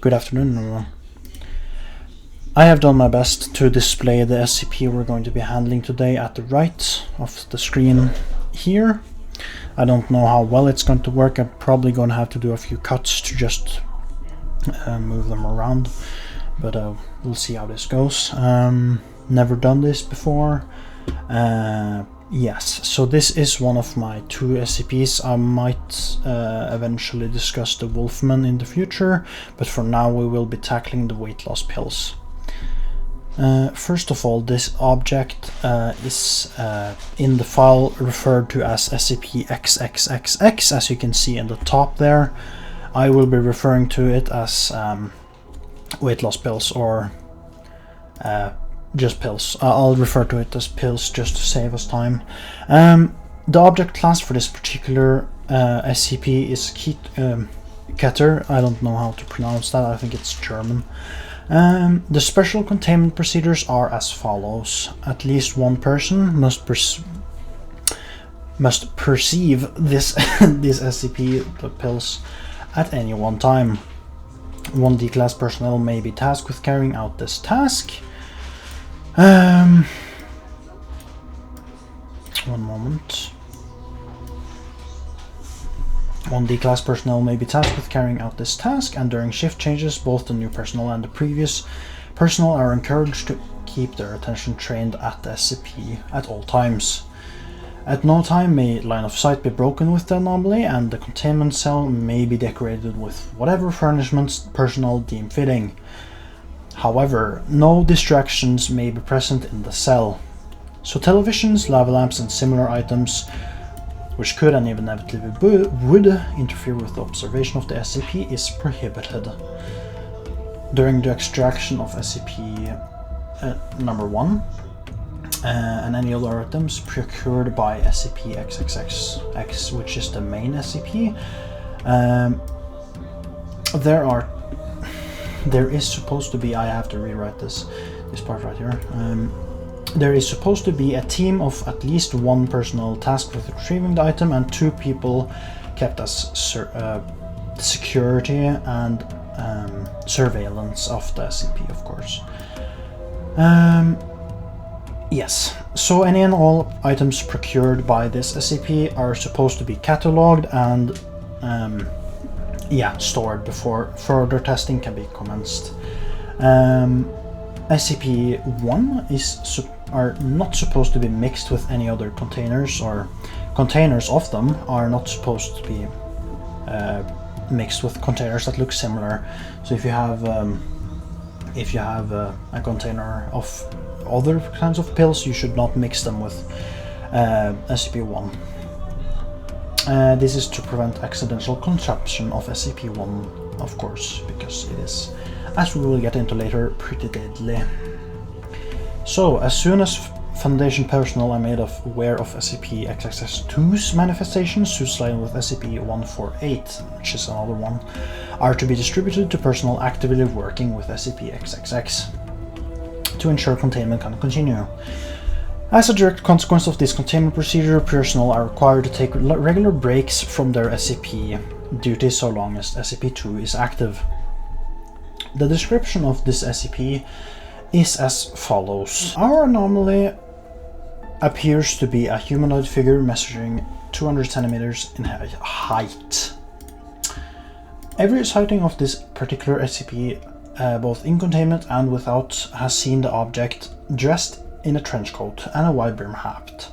Good afternoon, everyone. I have done my best to display the SCP we're going to be handling today at the right of the screen here. I don't know how well it's going to work. I'm probably going to have to do a few cuts to just move them around, but we'll see how this goes. Never done this before. Yes, so this is one of my two SCPs. I might eventually discuss the Wolfman in the future, but for now we will be tackling the weight loss pills. First of all, this object is in the file referred to as SCP-XXXX, as you can see in the top there. I will be referring to it as weight loss pills, or just pills. I'll refer to it as pills just to save us time. The object class for this particular SCP is Keter. I don't know how to pronounce that. I think it's German. The special containment procedures are as follows. At least one person must perceive this this SCP, the pills, at any one time. One D-class personnel may be tasked with carrying out this task. One moment. One D-class personnel may be tasked with carrying out this task, and during shift changes, both the new personnel and the previous personnel are encouraged to keep their attention trained at the SCP at all times. At no time may line of sight be broken with the anomaly, and the containment cell may be decorated with whatever furnishments personnel deem fitting. However, no distractions may be present in the cell, so televisions, lava lamps and similar items which could and inevitably would interfere with the observation of the SCP is prohibited. During the extraction of SCP number 1 and any other items procured by SCP-XXXX, which is the main SCP, there is supposed to be, I have to rewrite this part right here. There is supposed to be a team of at least one personnel tasked with retrieving the item, and 2 people kept as security and surveillance of the SCP, of course. Yes, so any and all items procured by this SCP are supposed to be catalogued and stored before further testing can be commenced. SCP-1 are not supposed to be mixed with any other containers, or containers of them are not supposed to be mixed with containers that look similar. So if you have a container of other kinds of pills, you should not mix them with SCP-1. This is to prevent accidental consumption of SCP-1, of course, because it is, as we will get into later, pretty deadly. So, as soon as Foundation personnel are made aware of SCP-XXX2's manifestations, whose line with SCP-148, which is another one, are to be distributed to personnel actively working with SCP-XXX to ensure containment can continue. As a direct consequence of this containment procedure, personnel are required to take regular breaks from their SCP duties so long as SCP-2 is active. The description of this SCP is as follows. Our anomaly appears to be a humanoid figure measuring 200 centimeters in height. Every sighting of this particular SCP, both in containment and without, has seen the object dressed in a trench coat and a wide brim hat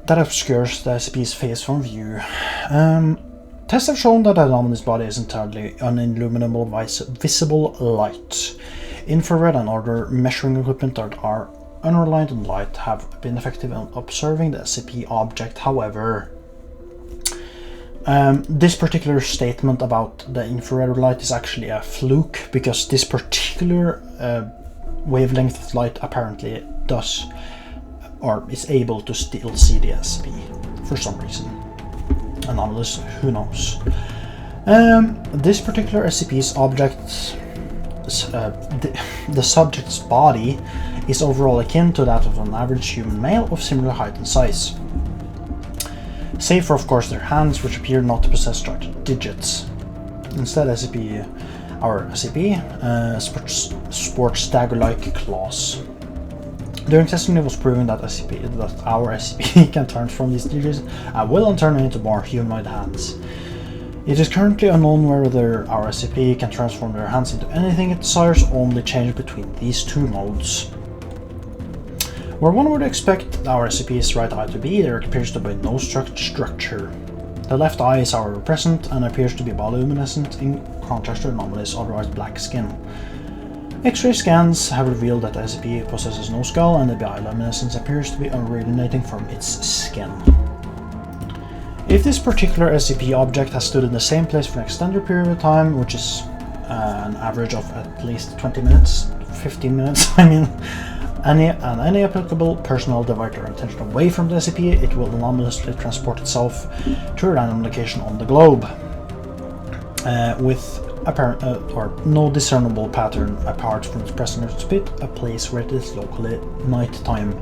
that obscures the SCP's face from view. Tests have shown that the anomaly's body is entirely unilluminable visible light. Infrared and other measuring equipment that are unreliant on light have been effective in observing the SCP object. However, this particular statement about the infrared light is actually a fluke, because this particular wavelength of light apparently does, or is able to still see the SCP for some reason. Anomalous, who knows. This particular SCP's object, the subject's body is overall akin to that of an average human male of similar height and size, save for, of course, their hands, which appear not to possess structured digits. Instead, SCP our SCP, sports dagger-like claws. During testing, it was proven that our SCP can transform these duties and will in turn into more humanoid hands. It is currently unknown whether our SCP can transform their hands into anything it desires, only change between these two modes. Where one would expect our SCP's right eye to be, there appears to be no structure. The left eye is however present and appears to be bioluminescent in contrast to anomalous otherwise black skin. X-ray scans have revealed that the SCP possesses no skull and the bioluminescence appears to be originating from its skin. If this particular SCP object has stood in the same place for an extended period of time, which is an average of at least 20 minutes, 15 minutes, I mean, any applicable personnel divert their attention away from the SCP, it will anomalously transport itself to a random location on the globe, with apparent or no discernible pattern apart from its presence to a place where it is locally nighttime.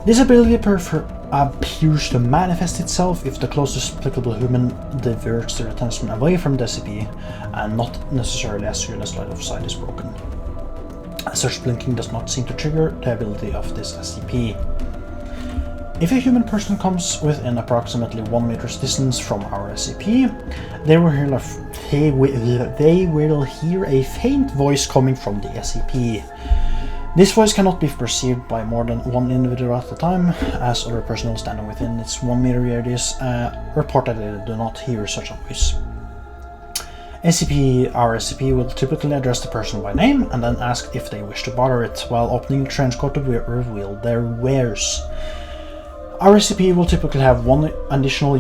This ability appears to manifest itself if the closest applicable human diverts their attention away from the SCP, and not necessarily as soon as light of sight is broken. Such blinking does not seem to trigger the ability of this SCP. If a human person comes within approximately 1 meter's distance from our SCP, they will hear a faint voice coming from the SCP. This voice cannot be perceived by more than one individual at a time, as other personnel standing within its 1 meter radius report that they do not hear such a voice. Our SCP will typically address the person by name and then ask if they wish to bother it, while opening the trench coat to reveal their wares. Our SCP will typically have one additional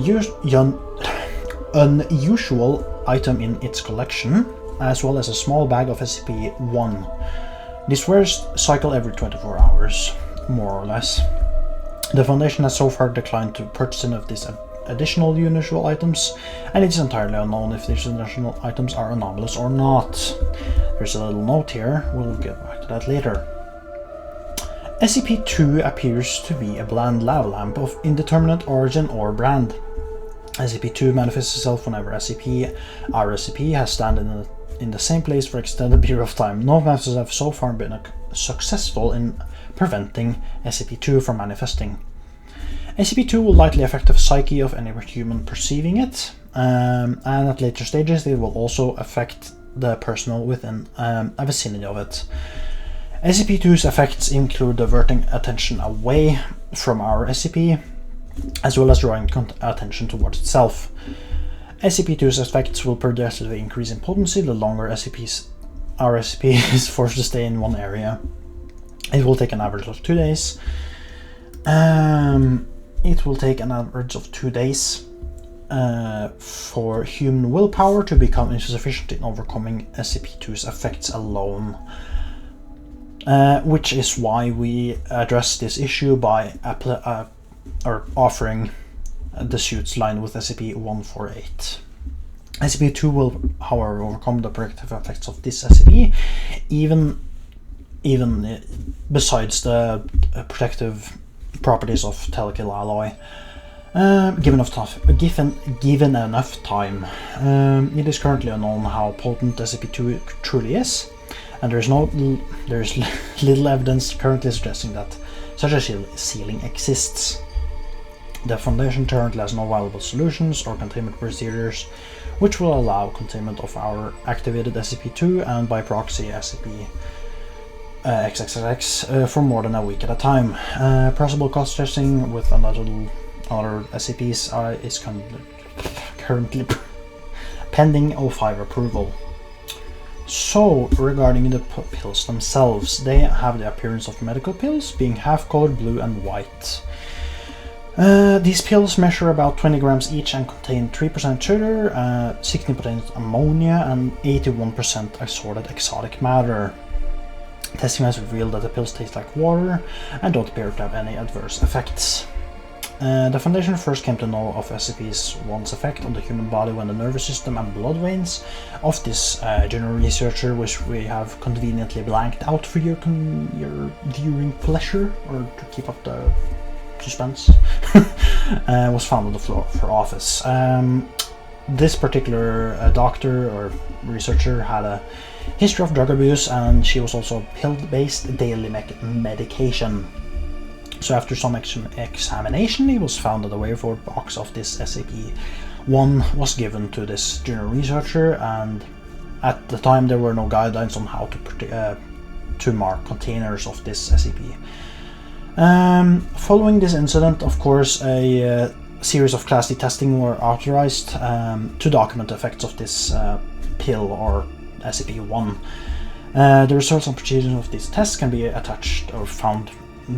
unusual item in its collection, as well as a small bag of SCP-1. These wares cycle every 24 hours, more or less. The Foundation has so far declined to purchase any of these additional unusual items, and it is entirely unknown if these additional items are anomalous or not. There's a little note here, we'll get back to that later. SCP-2 appears to be a bland lava lamp of indeterminate origin or brand. SCP-2 manifests itself whenever our SCP has stand in the same place for extended period of time. No methods have so far been successful in preventing SCP-2 from manifesting. SCP-2 will likely affect the psyche of any human perceiving it, and at later stages it will also affect the personnel within a vicinity of it. SCP-2's effects include diverting attention away from our SCP, as well as drawing attention towards itself. SCP-2's effects will progressively increase in potency the longer our SCP is forced to stay in one area. It will take an average of 2 days. For human willpower to become insufficient in overcoming SCP-2's effects alone. Which is why we address this issue by offering the suits lined with SCP-148. SCP-2 will, however, overcome the protective effects of this SCP, even besides the protective properties of telekill alloy, given enough time. It is currently unknown how potent SCP-2 truly is, and there is little evidence currently suggesting that such a ceiling exists. The Foundation currently has no viable solutions or containment procedures which will allow containment of our activated SCP-2 and by proxy SCP XXX for more than a week at a time. Possible cost testing with other SCPs is currently pending O5 approval. So, regarding the pills themselves, they have the appearance of medical pills, being half-colored blue and white. These pills measure about 20 grams each and contain 3% sugar, 16% ammonia, and 81% assorted exotic matter. Testing has revealed that the pills taste like water and don't appear to have any adverse effects. The Foundation first came to know of SCP-1's effect on the human body when the nervous system and blood veins of this junior researcher, which we have conveniently blanked out for your viewing pleasure, or to keep up the suspense, was found on the floor of her office. this particular doctor or researcher had a history of drug abuse, and she was also pill-based daily medication. So after some examination, it was found that the way forward box of this SCP-1 was given to this junior researcher, and at the time there were no guidelines on how to mark containers of this SCP. Following this incident, of course, a series of Class D testing were authorized to document the effects of this pill or SCP-1. The results and procedures of these tests can be attached or found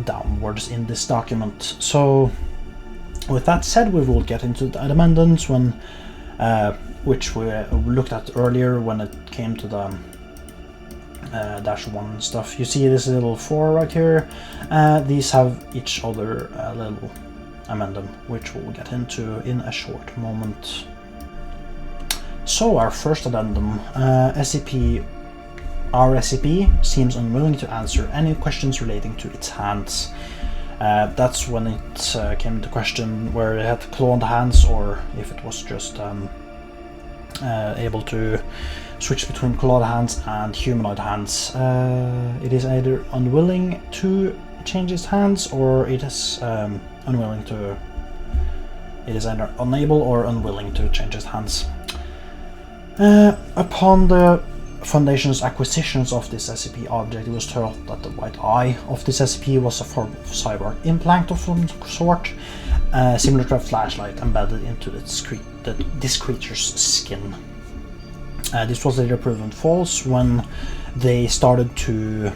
downwards in this document. So with that said, we will get into the amendments which we looked at earlier when it came to the -1 stuff. You see this little 4 right here. These have each other little amendment, which we'll get into in a short moment. So our first addendum, our SCP seems unwilling to answer any questions relating to its hands. That's when it came to question where it had clawed hands, or if it was just able to switch between clawed hands and humanoid hands. It is either unwilling to change its hands, or it is it is either unable or unwilling to change its hands. Upon the Foundation's acquisitions of this SCP object, it was thought that the white eye of this SCP was a form of cyborg implant of some sort, similar to a flashlight embedded into this creature's skin. This was later proven false when they started to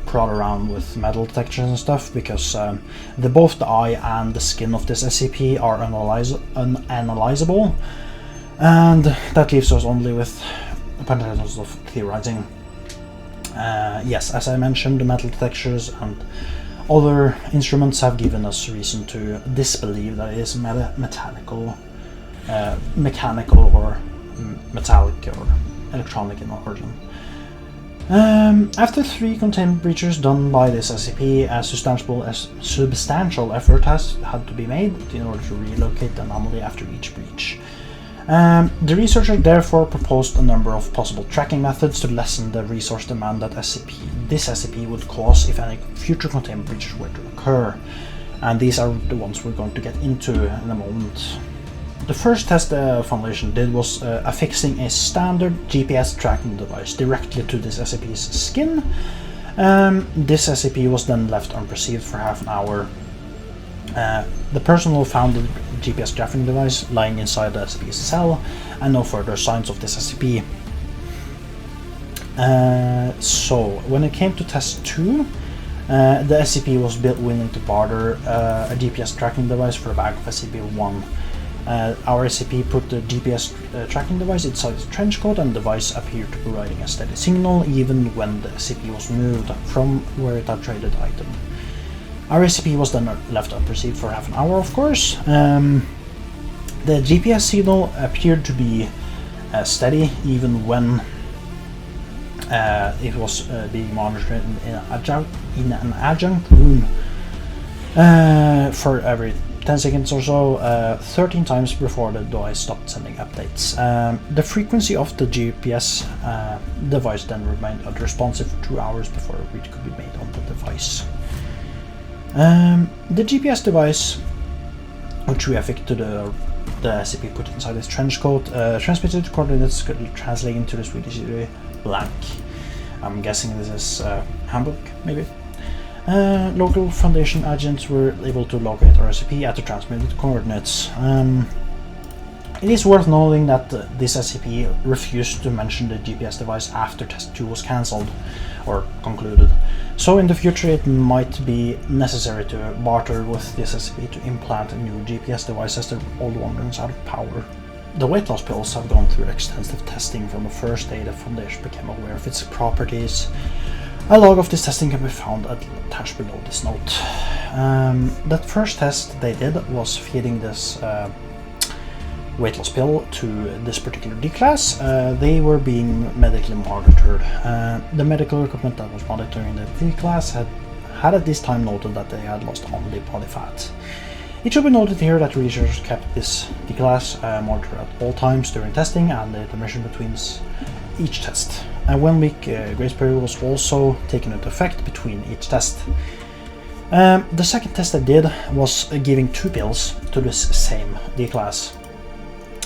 prod around with metal detectors and stuff, because both the eye and the skin of this SCP are unanalyzable, and that leaves us only with potentials of theorizing. Yes, as I mentioned, the metal detectors and other instruments have given us reason to disbelieve that it is mechanical or metallic or electronic in origin. After 3 containment breaches done by this SCP, a substantial effort had to be made in order to relocate the anomaly after each breach. The researcher therefore proposed a number of possible tracking methods to lessen the resource demand that this SCP would cause if any future containment breaches were to occur, and these are the ones we're going to get into in a moment. The first test the Foundation did was affixing a standard GPS tracking device directly to this SCP's skin. This SCP was then left unperceived for half an hour. The personnel found the GPS tracking device lying inside the SCP's cell, and no further signs of this SCP. So, when it came to test 2, the SCP was willing to barter a GPS tracking device for a bag of SCP-1. Our SCP put the GPS tracking device inside its trench coat, and the device appeared to be providing a steady signal even when the SCP was moved from where it had traded the item. Our SCP was then left unperceived for half an hour, of course. The GPS signal appeared to be steady even when it was being monitored in an adjunct room for every 10 seconds or so, 13 times before the device stopped sending updates. The frequency of the GPS device then remained unresponsive for 2 hours before a read could be made on the device. The GPS device, which we affixed to the SCP put inside its trench coat, transmitted coordinates translating to the Swedish blank. I'm guessing this is Hamburg, maybe. Local Foundation agents were able to locate our SCP at the transmitted coordinates. It is worth noting that this SCP refused to mention the GPS device after Test 2 was cancelled or concluded. So in the future it might be necessary to barter with this SCP to implant a new GPS device as the old one runs out of power. The weight loss pills have gone through extensive testing from the first day the Foundation became aware of its properties. A log of this testing can be found attached below this note. That first test they did was feeding this weight loss pill to this particular D-class. They were being medically monitored. The medical equipment that was monitoring the D-class had at this time noted that they had lost only body fat. It should be noted here that researchers kept this D-class monitor at all times during testing and the intermission between each test. A 1 week grace period was also taken into effect between each test. The second test I did was giving 2 pills to this same D-class.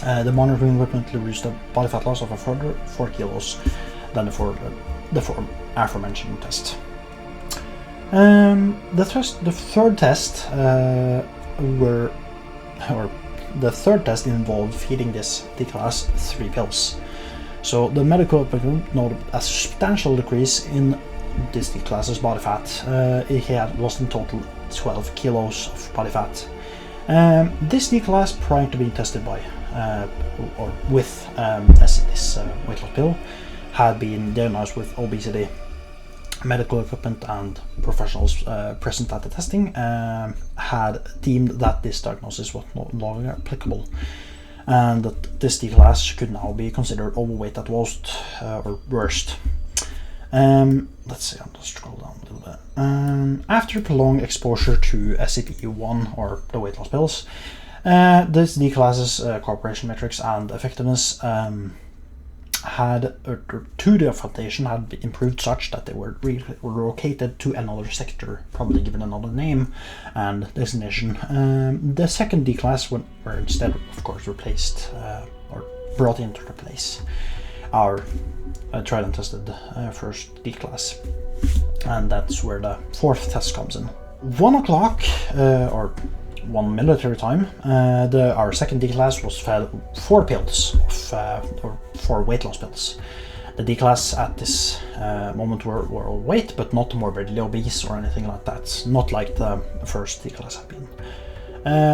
The monitoring equipment reduced the body fat loss of a further 4 kilos than the aforementioned test. The third test involved feeding this D-class 3 pills. So the medical equipment noted a substantial decrease in this D-class's body fat. He had lost in total 12 kilos of body fat. This D-class, prior to being tested by with this weight loss pill, had been diagnosed with obesity. Medical equipment and professionals present at the testing had deemed that this diagnosis was no longer applicable, and that this D-class could now be considered overweight at most or worst. Let's see, I'll just scroll down a little bit. After prolonged exposure to SCP-1 or the weight loss pills, this D-class's cooperation metrics and effectiveness to the foundation had improved such that they were relocated to another sector, probably given another name and designation. The second D-class were instead, of course, replaced or brought into the place our tried and tested first D-class, and that's where the fourth test comes in. 1 o'clock or 1 military time, our second D-class was fed 4 pills or 4 weight loss pills. The D-class at this moment were overweight, but not morbidly obese or anything like that, not like the first D-class had been.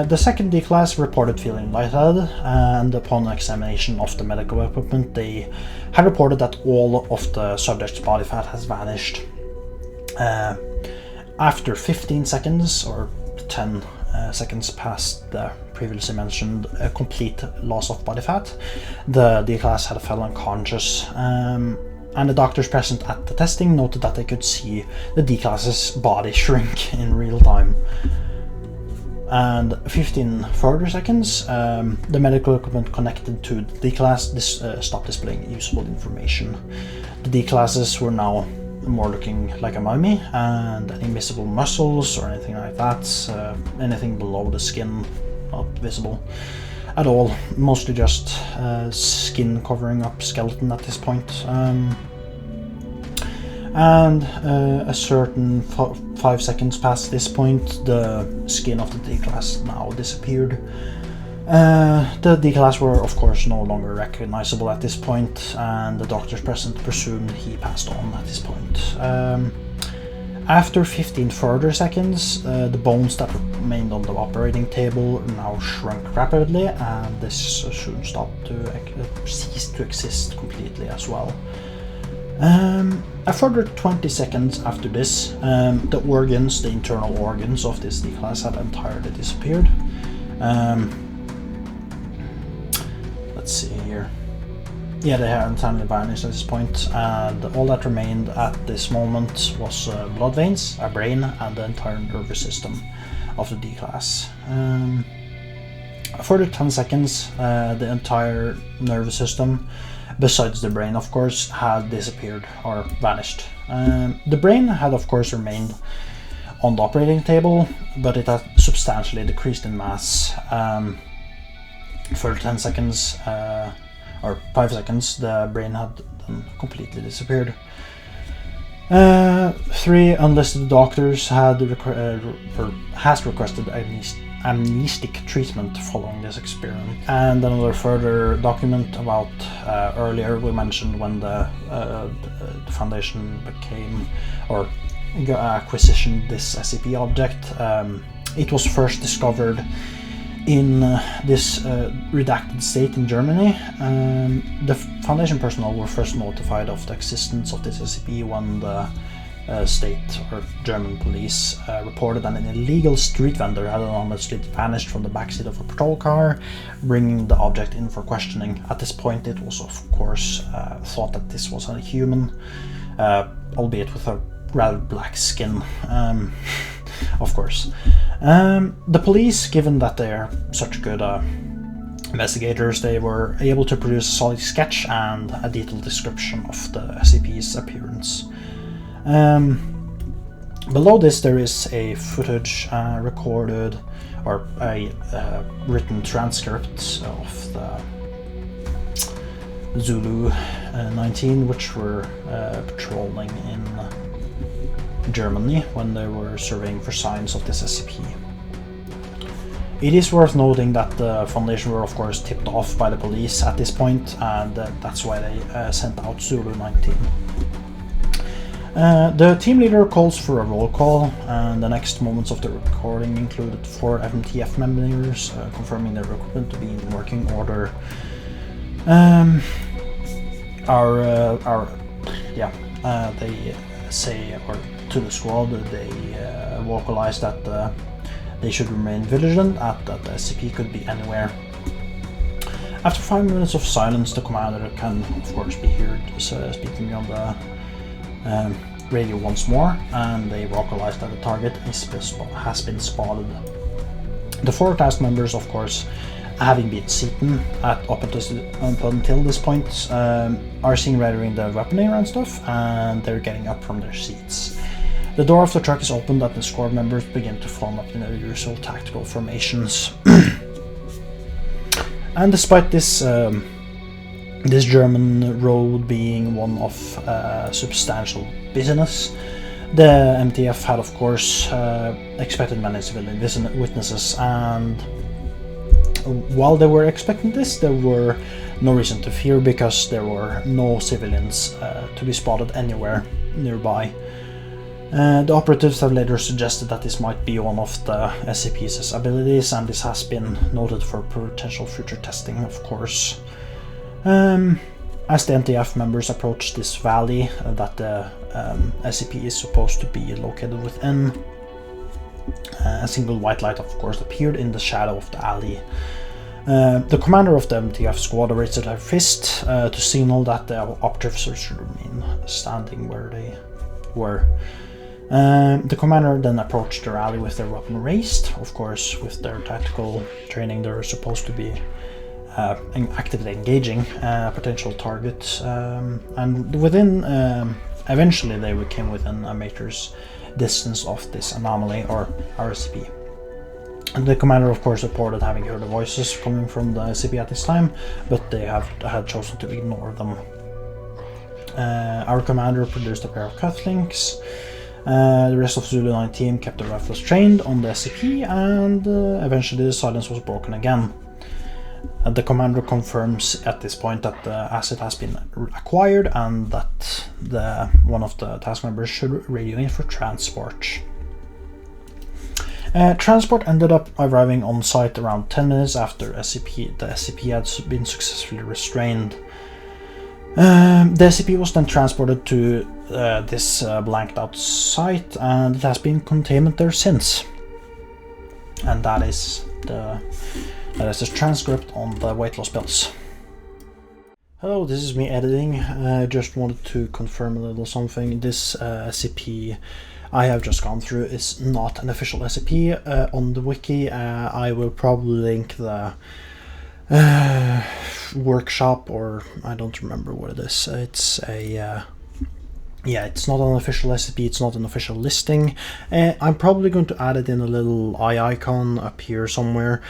The second D-class reported feeling lightheaded, and upon examination of the medical equipment, they had reported that all of the subject's body fat has vanished. After 15 seconds or 10 seconds past the previously mentioned complete loss of body fat, the D-class had fell unconscious, and the doctors present at the testing noted that they could see the D-class's body shrink in real time. And 15 further seconds, the medical equipment connected to the D-class stopped displaying usable information. The D-classes were now more looking like a mummy, and any visible muscles or anything like that, anything below the skin, not visible at all, mostly just skin covering up skeleton at this point. And a certain 5 seconds past this point, the skin of the D-class now disappeared. The D-class were of course no longer recognizable at this point, and the doctors present presumed he passed on at this point. After 15 further seconds, the bones that remained on the operating table now shrunk rapidly, and this soon ceased to exist completely as well. A further 20 seconds after this, the internal organs of this D-class had entirely disappeared. Let's see here. Yeah, they had entirely vanished at this point, and all that remained at this moment was blood veins, a brain, and the entire nervous system of the D-class. A further 10 seconds, the entire nervous system, besides the brain of course, had disappeared or vanished. The brain had of course remained on the operating table, but it had substantially decreased in mass. For 10 seconds or 5 seconds, the brain had then completely disappeared. 3 unlisted doctors has requested amnestic treatment following this experiment. And another further document about earlier we mentioned when the Foundation became or acquisitioned this SCP object. It was first discovered in this redacted state in Germany. The Foundation personnel were first notified of the existence of this SCP when the state or German police reported that an illegal street vendor had anonymously vanished from the backseat of a patrol car, bringing the object in for questioning. At this point it was of course thought that this was a human, albeit with a rather black skin. of course. The police, given that they're such good investigators, they were able to produce a solid sketch and a detailed description of the SCP's appearance. Below this there is a footage recorded, or a written transcript of the Zulu 19, which were patrolling in Germany when they were surveying for signs of this SCP. It is worth noting that the Foundation were of course tipped off by the police at this point, and that's why they sent out Zulu 19. The team leader calls for a roll call, and the next moments of the recording included 4 MTF members confirming their equipment to be in working order. They say, or to the squad, they vocalize that they should remain vigilant, that the SCP could be anywhere. After 5 minutes of silence, the commander can of course be heard speaking on the radio once more, and they vocalize that the target has been spotted. The 4 task members, of course, having been seated up until this point, are seen readying the weaponry and stuff, and they're getting up from their seats. The door of the truck is opened and the squad members begin to form up in their usual tactical formations. And despite this this German road being one of substantial business, the MTF had of course expected many civilian witnesses, and while they were expecting this, there were no reason to fear because there were no civilians to be spotted anywhere nearby. The operatives have later suggested that this might be one of the SCP's abilities, and this has been noted for potential future testing, of course. As the MTF members approach this valley that the SCP is supposed to be located within, a single white light of course appeared in the shadow of the alley. The commander of the MTF squad raised their fist to signal that the operatives should remain standing where they were. The commander then approached the rally with their weapon raised. Of course, with their tactical training, they're supposed to be actively engaging potential targets, and eventually they came within a meter's distance of this anomaly, or RSCP. And the commander of course reported having heard the voices coming from the SCP at this time, but they had chosen to ignore them. Our commander produced a pair of cufflinks. The rest of Zulu 19 kept their rifles trained on the SCP, and eventually the silence was broken again. The commander confirms at this point that the asset has been acquired and that one of the task members should radio in for transport. Transport ended up arriving on site around 10 minutes after the SCP had been successfully restrained. The SCP was then transported to this blanked out site, and it has been contained there since. And that is the transcript on the weight loss pills. Hello, this is me editing. I just wanted to confirm a little something. This SCP I have just gone through is not an official SCP on the wiki. I will probably link the workshop, or I don't remember what it is. It's a it's not an official SCP, it's not an official listing. I'm probably going to add it in a little eye icon up here somewhere,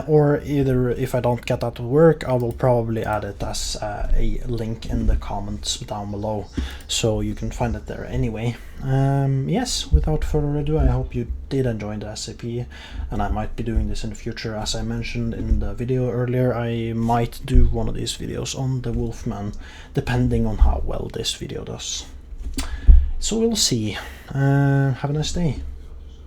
or either if I don't get that to work, I will probably add it as a link in the comments down below, so you can find it there anyway. Yes, without further ado, I hope you did enjoy the SCP, and I might be doing this in the future. As I mentioned in the video earlier, I might do one of these videos on the Wolfman, depending on how well this video does. So we'll see. Have a nice day.